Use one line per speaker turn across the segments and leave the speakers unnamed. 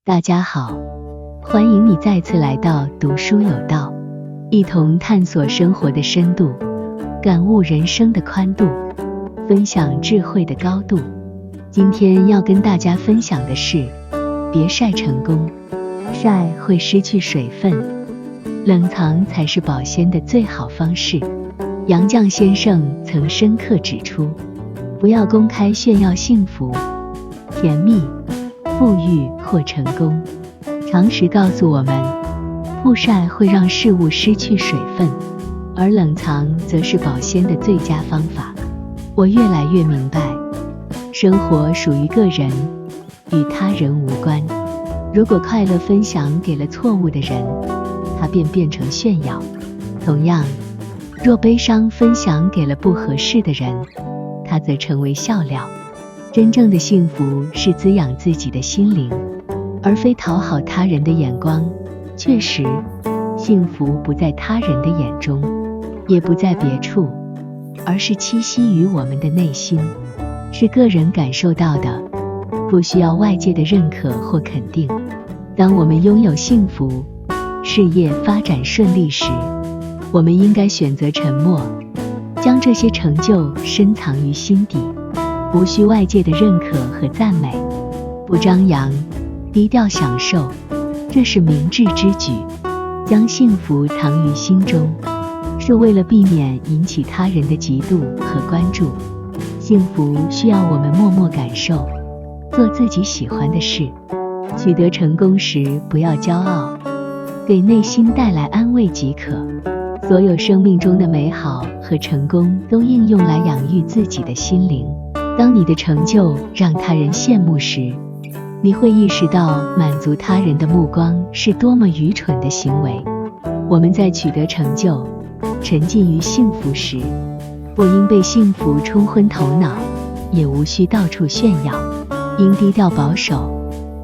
大家好，欢迎你再次来到读书有道，一同探索生活的深度，感悟人生的宽度，分享智慧的高度。今天要跟大家分享的是，别晒成功，晒会失去水分，冷藏才是保鲜的最好方式。杨绛先生曾深刻指出，不要公开炫耀幸福、甜蜜、富裕或成功。常识告诉我们，曝晒会让事物失去水分，而冷藏则是保鲜的最佳方法。我越来越明白，生活属于个人，与他人无关。如果快乐分享给了错误的人，它便变成炫耀。同样，若悲伤分享给了不合适的人，它则成为笑料。真正的幸福是滋养自己的心灵，而非讨好他人的眼光。确实，幸福不在他人的眼中，也不在别处，而是栖息于我们的内心，是个人感受到的，不需要外界的认可或肯定。当我们拥有幸福，事业发展顺利时，我们应该选择沉默，将这些成就深藏于心底，无需外界的认可和赞美，不张扬，低调享受，这是明智之举。将幸福藏于心中，是为了避免引起他人的嫉妒和关注。幸福需要我们默默感受，做自己喜欢的事。取得成功时不要骄傲，给内心带来安慰即可。所有生命中的美好和成功都应用来养育自己的心灵。当你的成就让他人羡慕时，你会意识到满足他人的目光是多么愚蠢的行为。我们在取得成就、沉浸于幸福时，不应被幸福冲昏头脑，也无需到处炫耀，应低调保守，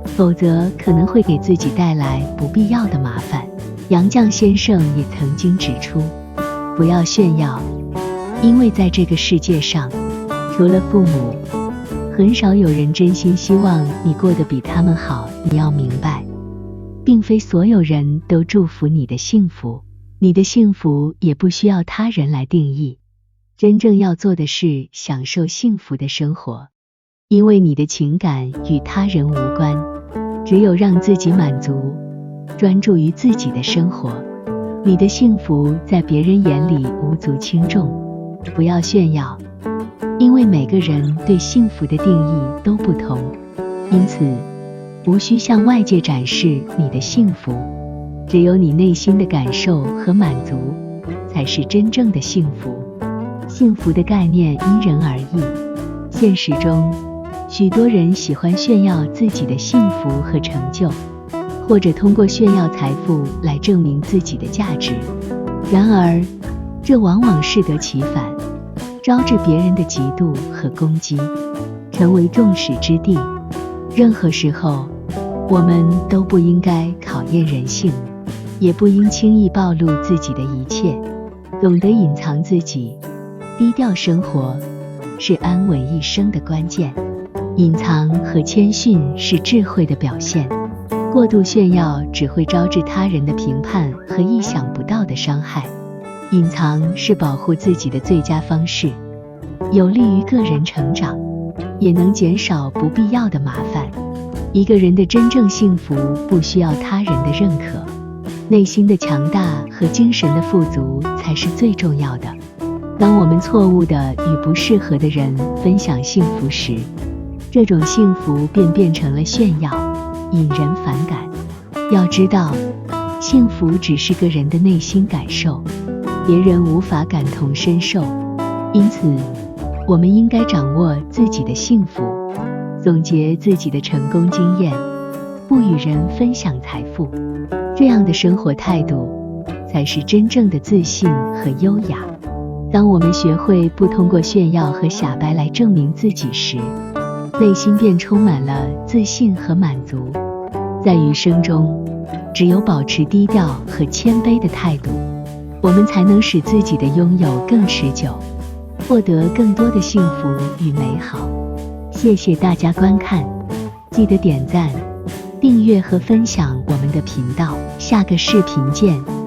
否则可能会给自己带来不必要的麻烦。杨绛先生也曾经指出，不要炫耀，因为在这个世界上，除了父母，很少有人真心希望你过得比他们好。你要明白，并非所有人都祝福你的幸福，你的幸福也不需要他人来定义。真正要做的是享受幸福的生活，因为你的情感与他人无关。只有让自己满足，专注于自己的生活，你的幸福在别人眼里无足轻重。不要炫耀，因为每个人对幸福的定义都不同，因此无需向外界展示你的幸福。只有你内心的感受和满足，才是真正的幸福。幸福的概念因人而异，现实中，许多人喜欢炫耀自己的幸福和成就，或者通过炫耀财富来证明自己的价值。然而，这往往适得其反，招致别人的嫉妒和攻击，成为众矢之的。任何时候，我们都不应该考验人性，也不应轻易暴露自己的一切。懂得隐藏自己，低调生活，是安稳一生的关键。隐藏和谦逊是智慧的表现。过度炫耀只会招致他人的评判和意想不到的伤害。隐藏是保护自己的最佳方式，有利于个人成长，也能减少不必要的麻烦。一个人的真正幸福不需要他人的认可，内心的强大和精神的富足才是最重要的。当我们错误地与不适合的人分享幸福时，这种幸福便变成了炫耀，引人反感。要知道，幸福只是个人的内心感受，别人无法感同身受。因此，我们应该掌握自己的幸福，总结自己的成功经验，不与人分享财富。这样的生活态度，才是真正的自信和优雅。当我们学会不通过炫耀和假掰来证明自己时，内心便充满了自信和满足。在余生中，只有保持低调和谦卑的态度，我们才能使自己的拥有更持久，获得更多的幸福与美好。谢谢大家观看，记得点赞、订阅和分享我们的频道，下个视频见。